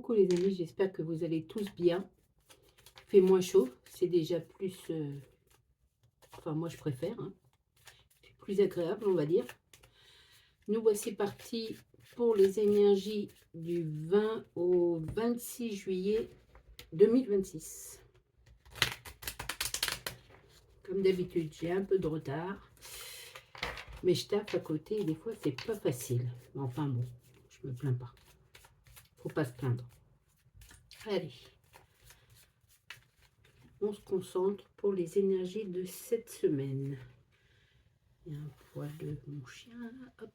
Coucou les amis, j'espère que vous allez tous bien. Il fait moins chaud, c'est déjà plus... enfin, moi je préfère. Hein. C'est plus agréable, on va dire. Nous voici partis pour les énergies du 20 au 26 juillet 2026. Comme d'habitude, j'ai un peu de retard. Mais je taffe à côté et des fois, c'est pas facile. Enfin bon, je me plains pas. Faut pas se plaindre. Allez. On se concentre pour les énergies de cette semaine. Il y a un poil de mon chien. Hop.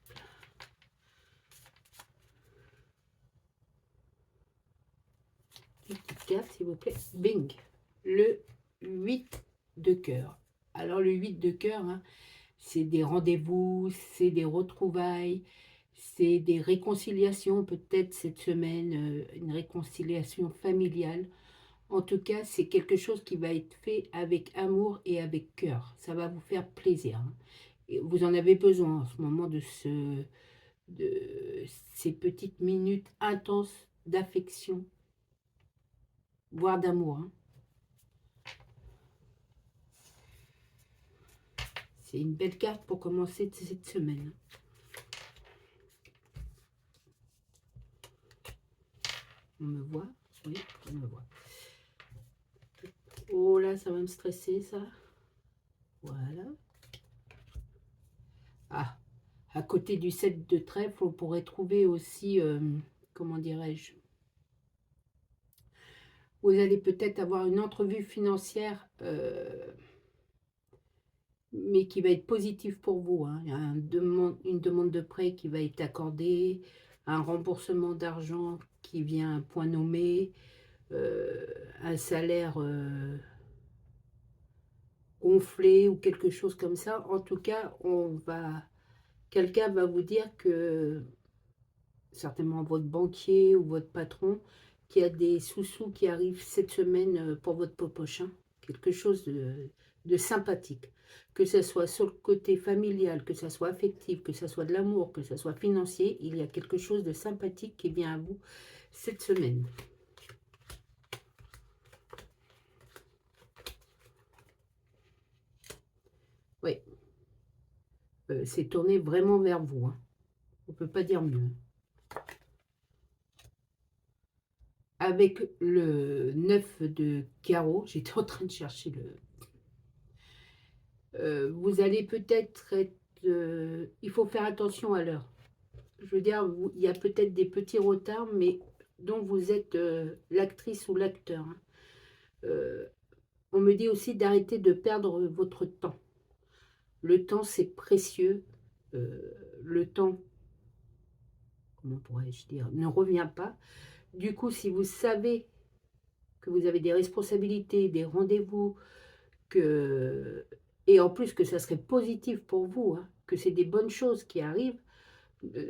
Une petite carte, s'il vous plaît. Bing. Le 8 de cœur. Alors, le 8 de cœur, hein, c'est des rendez-vous, c'est des retrouvailles, c'est des réconciliations, peut-être cette semaine, une réconciliation familiale. En tout cas, c'est quelque chose qui va être fait avec amour et avec cœur. Ça va vous faire plaisir. Hein. Et vous en avez besoin en ce moment de ces petites minutes intenses d'affection, voire d'amour. Hein. C'est une belle carte pour commencer cette semaine. On me voit? Oui, on me voit. Oh là, ça va me stresser, ça. Voilà. Ah, à côté du 7 de trèfle, on pourrait trouver aussi, comment dirais-je, vous allez peut-être avoir une entrevue financière, mais qui va être positive pour vous. Hein. Il y a une demande de prêt qui va être accordée, un remboursement d'argent qui vient à un point nommé, un salaire gonflé ou quelque chose comme ça. En tout cas, quelqu'un va vous dire que, certainement votre banquier ou votre patron, qu'il y a des sous-sous qui arrivent cette semaine pour votre poche. Hein. Quelque chose de sympathique. Que ce soit sur le côté familial, que ce soit affectif, que ce soit de l'amour, que ce soit financier, il y a quelque chose de sympathique qui vient à vous cette semaine. Oui, c'est tourné vraiment vers vous. Hein. On ne peut pas dire mieux. Avec le 9 de carreau, j'étais en train de chercher le... vous allez peut-être être... il faut faire attention à l'heure. Je veux dire, il y a peut-être des petits retards, mais dont vous êtes l'actrice ou l'acteur. Hein. On me dit aussi d'arrêter de perdre votre temps. Le temps, c'est précieux. Le temps, comment pourrais-je dire, ne revient pas. Du coup, si vous savez que vous avez des responsabilités, des rendez-vous, et en plus que ça serait positif pour vous, hein, que c'est des bonnes choses qui arrivent,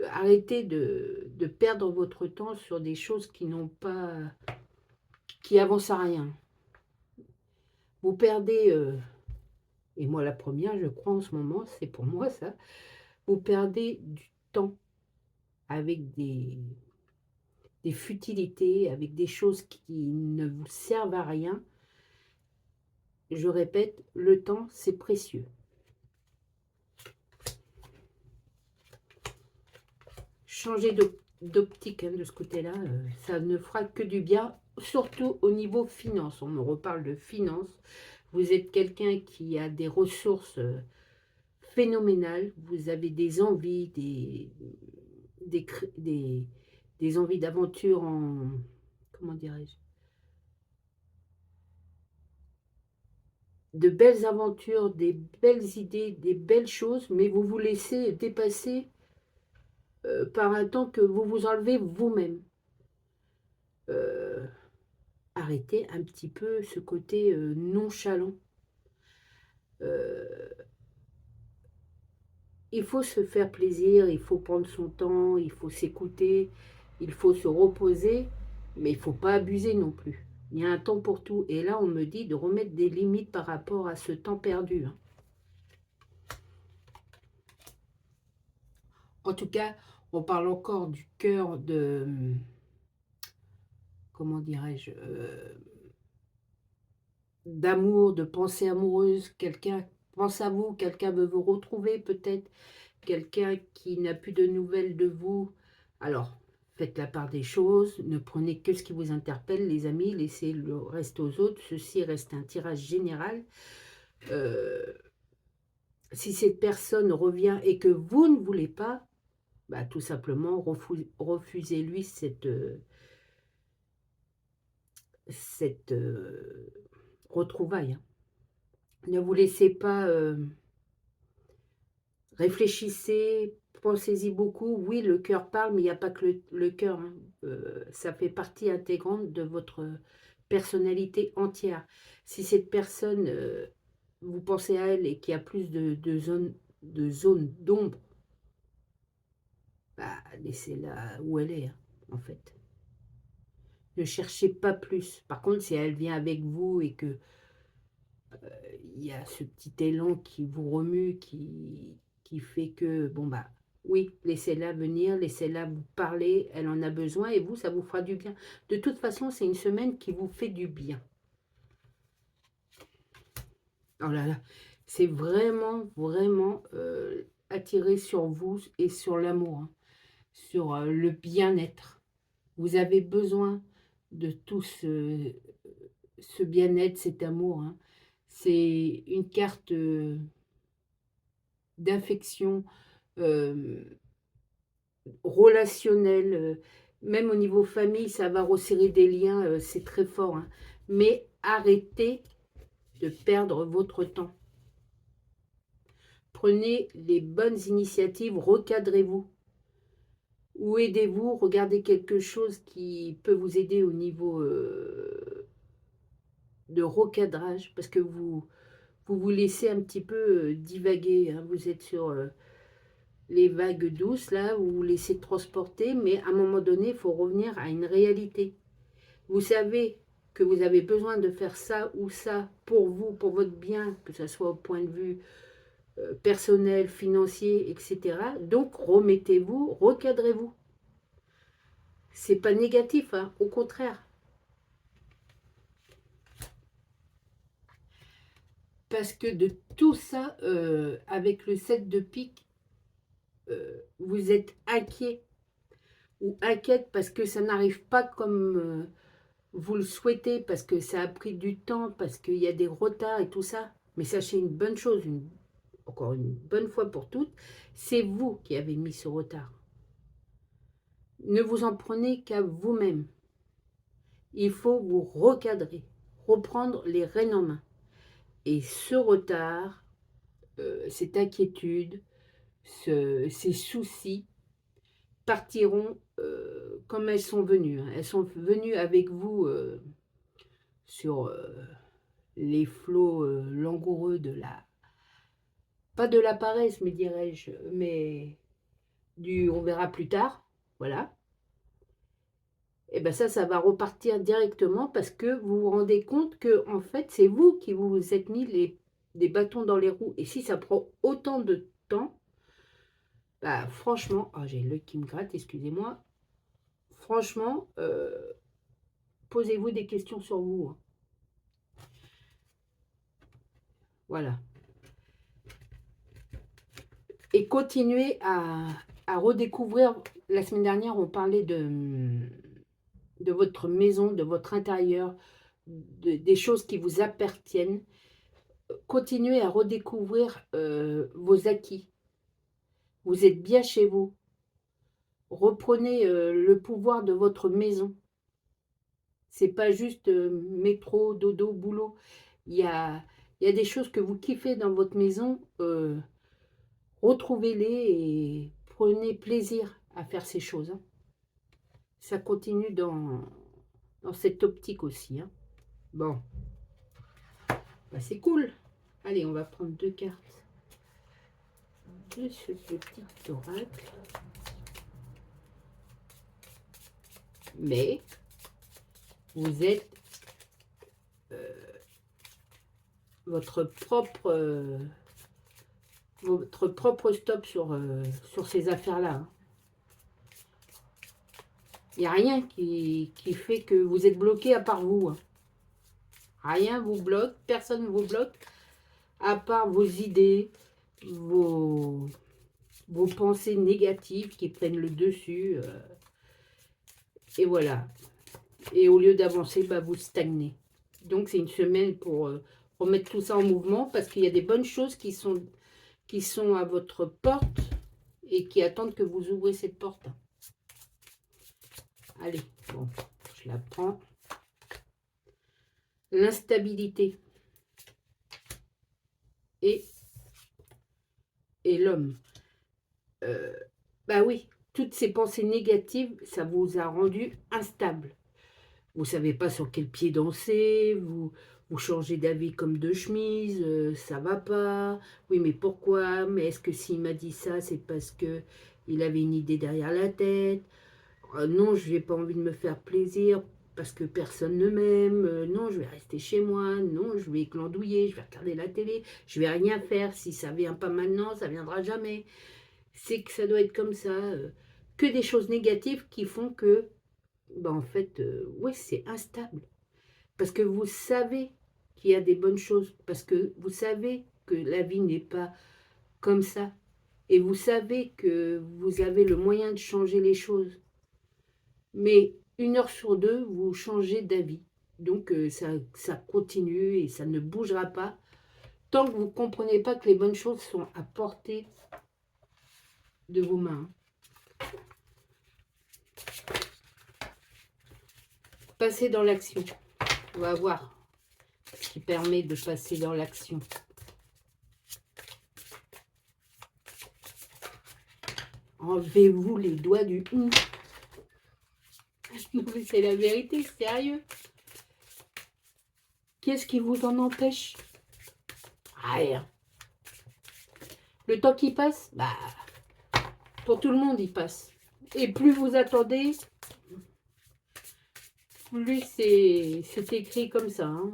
arrêtez de perdre votre temps sur des choses qui avancent à rien. Vous perdez, et moi la première, je crois en ce moment, c'est pour moi ça, vous perdez du temps avec des futilités, avec des choses qui ne vous servent à rien. Je répète, le temps, c'est précieux. Changez d'optique hein, de ce côté-là, ça ne fera que du bien, surtout au niveau finance. On me reparle de finance. Vous êtes quelqu'un qui a des ressources phénoménales. Vous avez des envies, des envies d'aventure en... Comment dirais-je? De belles aventures, des belles idées, des belles choses, mais vous vous laissez dépasser par un temps que vous vous enlevez vous-même. Arrêtez un petit peu ce côté nonchalant. Il faut se faire plaisir, il faut prendre son temps, il faut s'écouter, il faut se reposer, mais il ne faut pas abuser non plus. Il y a un temps pour tout. Et là, on me dit de remettre des limites par rapport à ce temps perdu. Hein. En tout cas, on parle encore du cœur comment dirais-je, d'amour, de pensée amoureuse. Quelqu'un pense à vous, quelqu'un veut vous retrouver peut-être, quelqu'un qui n'a plus de nouvelles de vous. Alors, faites la part des choses, ne prenez que ce qui vous interpelle, les amis, laissez le reste aux autres. Ceci reste un tirage général. Si cette personne revient et que vous ne voulez pas, bah, tout simplement, refusez-lui cette retrouvaille, hein. Ne vous laissez pas... réfléchissez, pensez-y beaucoup. Oui, le cœur parle, mais il n'y a pas que le cœur, hein. Ça fait partie intégrante de votre personnalité entière. Si cette personne, vous pensez à elle et qu'il y a plus de zones d'ombre, bah, laissez-la où elle est, hein, en fait. Ne cherchez pas plus. Par contre, si elle vient avec vous et que il y a ce petit élan qui vous remue, qui fait que, bon bah, oui, laissez-la venir, laissez-la vous parler, elle en a besoin et vous, ça vous fera du bien. De toute façon, c'est une semaine qui vous fait du bien. Oh là là, c'est vraiment, vraiment attiré sur vous et sur l'amour, hein, sur le bien-être. Vous avez besoin de tout ce bien-être, cet amour, hein. C'est une carte d'affection relationnelle, même au niveau famille, ça va resserrer des liens, c'est très fort, hein. Mais arrêtez de perdre votre temps. Prenez les bonnes initiatives, recadrez-vous ou aidez-vous, regardez quelque chose qui peut vous aider au niveau de recadrage, parce que vous laissez un petit peu divaguer, hein. Vous êtes sur les vagues douces, là, vous vous laissez transporter, mais à un moment donné, il faut revenir à une réalité. Vous savez que vous avez besoin de faire ça ou ça pour vous, pour votre bien, que ce soit au point de vue personnel, financier, etc. Donc, remettez-vous, recadrez-vous. C'est pas négatif, hein, au contraire. Parce que de tout ça, avec le 7 de pique, vous êtes inquiet ou inquiète parce que ça n'arrive pas comme vous le souhaitez, parce que ça a pris du temps, parce qu'il y a des retards et tout ça. Mais sachez une bonne chose, encore une bonne fois pour toutes, c'est vous qui avez mis ce retard. Ne vous en prenez qu'à vous-même. Il faut vous recadrer, reprendre les rênes en main. Et ce retard, cette inquiétude, ces soucis partiront comme elles sont venues, hein. Elles sont venues avec vous sur les flots langoureux de la... Pas de la paresse, me dirais-je, mais du on verra plus tard, voilà. Et bien ça va repartir directement parce que vous vous rendez compte que en fait, c'est vous qui vous êtes mis des bâtons dans les roues. Et si ça prend autant de temps, bah franchement, oh, j'ai l'œil qui me gratte, excusez-moi. Franchement, posez-vous des questions sur vous, hein. Voilà. Et continuez à redécouvrir. La semaine dernière, on parlait de votre maison, de votre intérieur, des choses qui vous appartiennent. Continuez à redécouvrir vos acquis. Vous êtes bien chez vous. Reprenez le pouvoir de votre maison. C'est pas juste métro, dodo, boulot. Il y a des choses que vous kiffez dans votre maison. Retrouvez-les et prenez plaisir à faire ces choses, hein. Ça continue dans cette optique aussi, hein. Bon, bah, c'est cool. Allez, on va prendre deux cartes de ce petit oracle. Mais vous êtes votre propre stop sur ces affaires-là, hein. Il n'y a rien qui fait que vous êtes bloqué à part vous. Hein. Rien vous bloque, personne ne vous bloque, à part vos idées, vos pensées négatives qui prennent le dessus. Et voilà. Et au lieu d'avancer, bah, vous stagnez. Donc c'est une semaine pour remettre tout ça en mouvement, parce qu'il y a des bonnes choses qui sont à votre porte et qui attendent que vous ouvrez cette porte. Allez, bon, je la prends. L'instabilité et l'homme. Bah oui, toutes ces pensées négatives, ça vous a rendu instable. Vous savez pas sur quel pied danser, vous changez d'avis comme de chemise, ça va pas. Oui, mais pourquoi? Mais est-ce que s'il m'a dit ça, c'est parce que il avait une idée derrière la tête? Non, je n'ai pas envie de me faire plaisir parce que personne ne m'aime. Non, je vais rester chez moi. Non, je vais glandouiller, je vais regarder la télé. Je vais rien faire. Si ça vient pas maintenant, ça viendra jamais. C'est que ça doit être comme ça. Que des choses négatives qui font que, ben en fait, ouais, c'est instable. Parce que vous savez qu'il y a des bonnes choses. Parce que vous savez que la vie n'est pas comme ça. Et vous savez que vous avez le moyen de changer les choses. Mais 1 heure sur 2, vous changez d'avis. Donc ça continue et ça ne bougera pas tant que vous ne comprenez pas que les bonnes choses sont à portée de vos mains. Passez dans l'action. On va voir ce qui permet de passer dans l'action. Enlevez-vous les doigts du « non ». Non mais c'est la vérité, sérieux. Qu'est-ce qui vous en empêche? Rien. Le temps qui passe, bah, pour tout le monde, il passe. Et plus vous attendez, plus c'est écrit comme ça. Hein.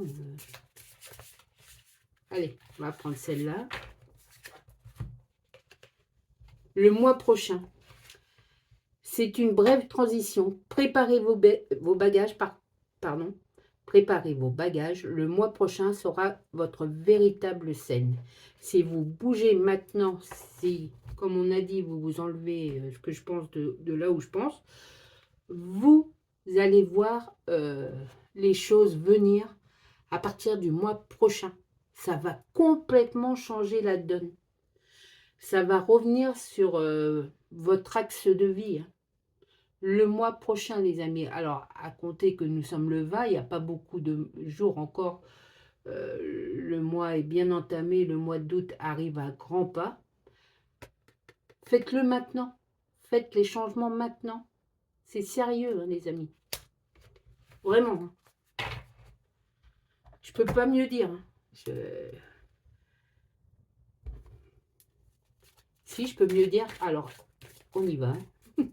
Allez, on va prendre celle-là. Le mois prochain. C'est une brève transition. Préparez vos bagages. Préparez vos bagages. Le mois prochain sera votre véritable scène. Si vous bougez maintenant, si, comme on a dit, vous vous enlevez ce que je pense de là où je pense, vous allez voir les choses venir à partir du mois prochain. Ça va complètement changer la donne. Ça va revenir sur votre axe de vie. Hein. Le mois prochain, les amis. Alors, à compter que nous sommes le 20, il n'y a pas beaucoup de jours encore. Le mois est bien entamé. Le mois d'août arrive à grands pas. Faites-le maintenant. Faites les changements maintenant. C'est sérieux, hein, les amis. Vraiment. Hein. Je peux pas mieux dire. Hein. Si, je peux mieux dire. Alors, on y va. Hein.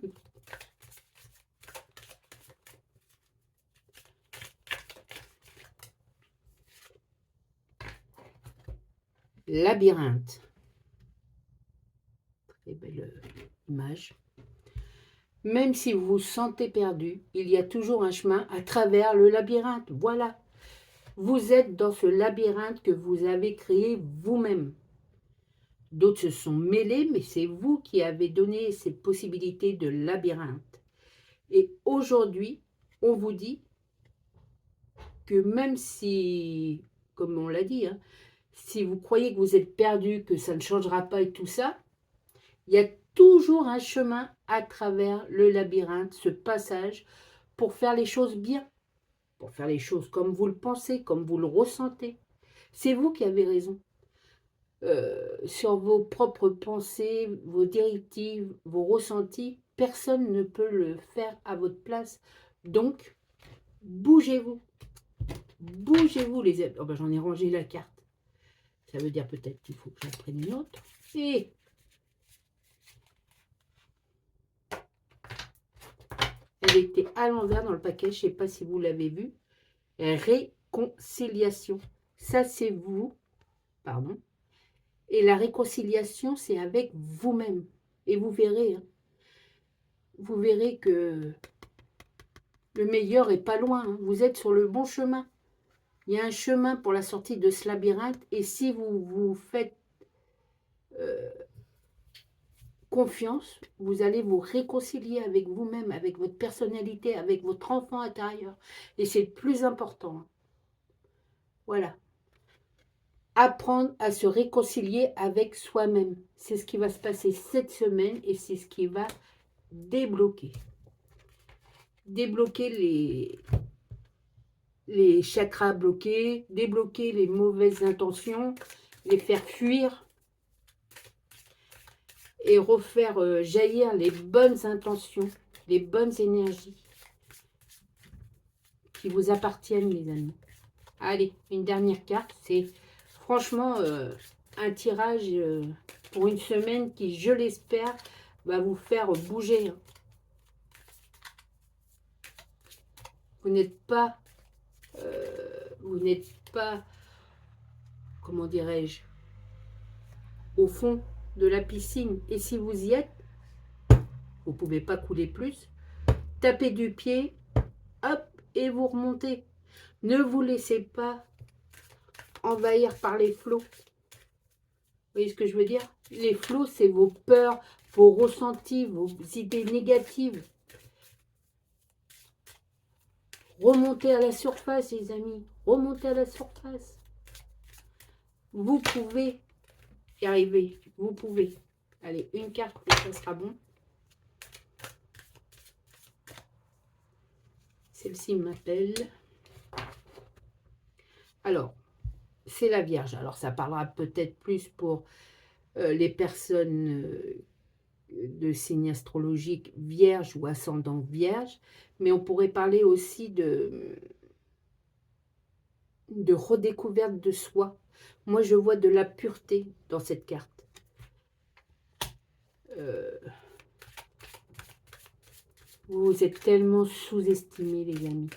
Labyrinthe. Très belle image. Même si vous vous sentez perdu, il y a toujours un chemin à travers le labyrinthe. Voilà. Vous êtes dans ce labyrinthe que vous avez créé vous-même. D'autres se sont mêlés, mais c'est vous qui avez donné cette possibilité de labyrinthe. Et aujourd'hui, on vous dit que même si, comme on l'a dit, hein, si vous croyez que vous êtes perdu, que ça ne changera pas et tout ça, il y a toujours un chemin à travers le labyrinthe, ce passage, pour faire les choses bien, pour faire les choses comme vous le pensez, comme vous le ressentez. C'est vous qui avez raison. Sur vos propres pensées, vos directives, vos ressentis, personne ne peut le faire à votre place. Donc, bougez-vous. Bougez-vous, les amis. Oh ben, j'en ai rangé la carte. Ça veut dire peut-être qu'il faut que j'en prenne une autre. Et elle était à l'envers dans le paquet, je ne sais pas si vous l'avez vu. Réconciliation. Ça, c'est vous. Pardon. Et la réconciliation, c'est avec vous-même. Et vous verrez. Hein, vous verrez que Le meilleur est pas loin, hein. Vous êtes sur le bon chemin. Il y a un chemin pour la sortie de ce labyrinthe. Et si vous vous faites confiance, vous allez vous réconcilier avec vous-même, avec votre personnalité, avec votre enfant intérieur. Et c'est le plus important, hein. Voilà. Apprendre à se réconcilier avec soi-même. C'est ce qui va se passer cette semaine et c'est ce qui va débloquer. Débloquer les chakras bloqués, débloquer les mauvaises intentions, les faire fuir et refaire jaillir les bonnes intentions, les bonnes énergies qui vous appartiennent, les amis. Allez, une dernière carte, c'est franchement un tirage pour une semaine qui, je l'espère, va vous faire bouger, hein. Vous n'êtes pas, comment dirais-je, au fond de la piscine. Et si vous y êtes, vous ne pouvez pas couler plus. Tapez du pied, hop, et vous remontez. Ne vous laissez pas envahir par les flots. Vous voyez ce que je veux dire? Les flots, c'est vos peurs, vos ressentis, vos idées négatives. Remontez à la surface, les amis. Remontez à la surface. Vous pouvez y arriver. Vous pouvez. Allez, une carte et ça sera bon. Celle-ci m'appelle. Alors, c'est la Vierge. Alors, ça parlera peut-être plus pour les personnes de signe astrologique Vierge ou ascendant Vierge. Mais on pourrait parler aussi de redécouverte de soi. Moi, je vois de la pureté dans cette carte. Vous êtes tellement sous-estimés, les amis.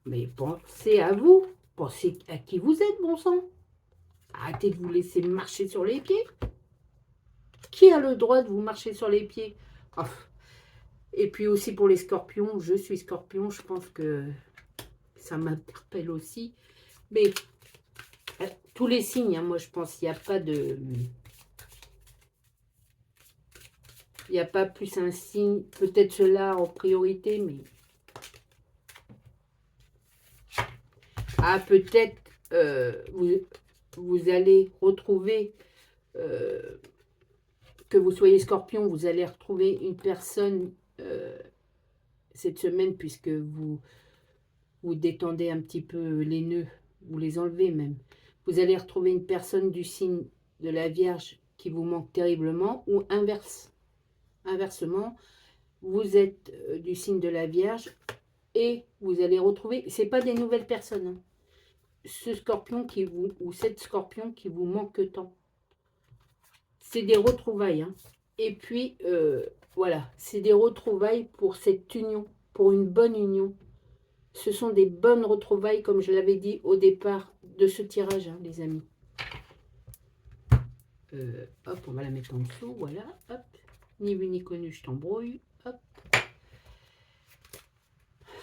Mais pensez à vous. Pensez à qui vous êtes, bon sang. Arrêtez de vous laisser marcher sur les pieds. Qui a le droit de vous marcher sur les pieds? Oh. Et puis aussi pour les scorpions, je suis scorpion, je pense que ça m'interpelle aussi. Mais tous les signes, hein, moi je pense qu'il n'y a pas de... Il n'y a pas plus un signe, peut-être cela en priorité, mais... Ah, peut-être vous allez retrouver, que vous soyez scorpion, vous allez retrouver une personne cette semaine, puisque vous détendez un petit peu les nœuds, vous les enlevez même. Vous allez retrouver une personne du signe de la Vierge qui vous manque terriblement, ou inversement, vous êtes du signe de la Vierge et vous allez retrouver, c'est pas des nouvelles personnes, hein, ce scorpion qui vous, ou cette scorpion qui vous manque tant. C'est des retrouvailles, hein. Et puis, voilà, c'est des retrouvailles pour cette union, pour une bonne union. Ce sont des bonnes retrouvailles, comme je l'avais dit au départ de ce tirage, hein, les amis. Hop, on va la mettre en dessous, voilà, hop. Ni vu ni connu, je t'embrouille, hop.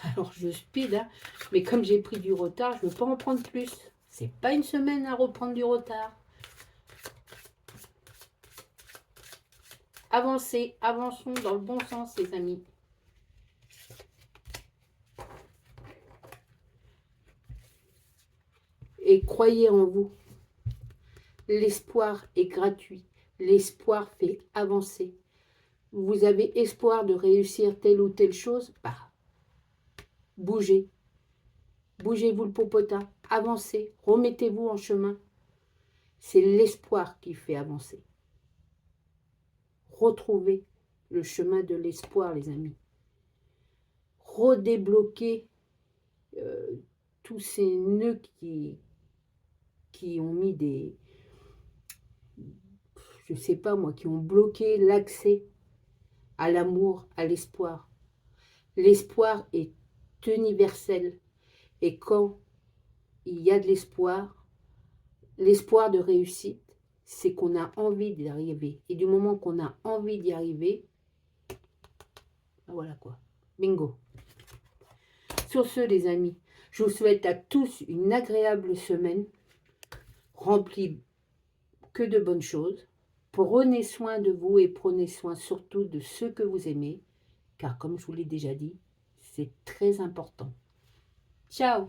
Alors, je speed, hein, mais comme j'ai pris du retard, je ne veux pas en prendre plus. C'est pas une semaine à reprendre du retard. Avancez, avançons dans le bon sens, les amis. Et croyez en vous. L'espoir est gratuit. L'espoir fait avancer. Vous avez espoir de réussir telle ou telle chose, bah, bougez. Bougez-vous le popotin. Avancez. Remettez-vous en chemin. C'est l'espoir qui fait avancer. Retrouvez le chemin de l'espoir, les amis. Redébloquez tous ces nœuds qui ont mis des... Je ne sais pas moi, qui ont bloqué l'accès à l'amour, à l'espoir. L'espoir est universel. Et quand il y a de l'espoir de réussite, c'est qu'on a envie d'y arriver. Et du moment qu'on a envie d'y arriver, Voilà quoi. Bingo. Sur ce, les amis, je vous souhaite à tous une agréable semaine, remplie que de bonnes choses. Prenez soin de vous et prenez soin surtout de ceux que vous aimez, car comme je vous l'ai déjà dit, c'est très important. Ciao!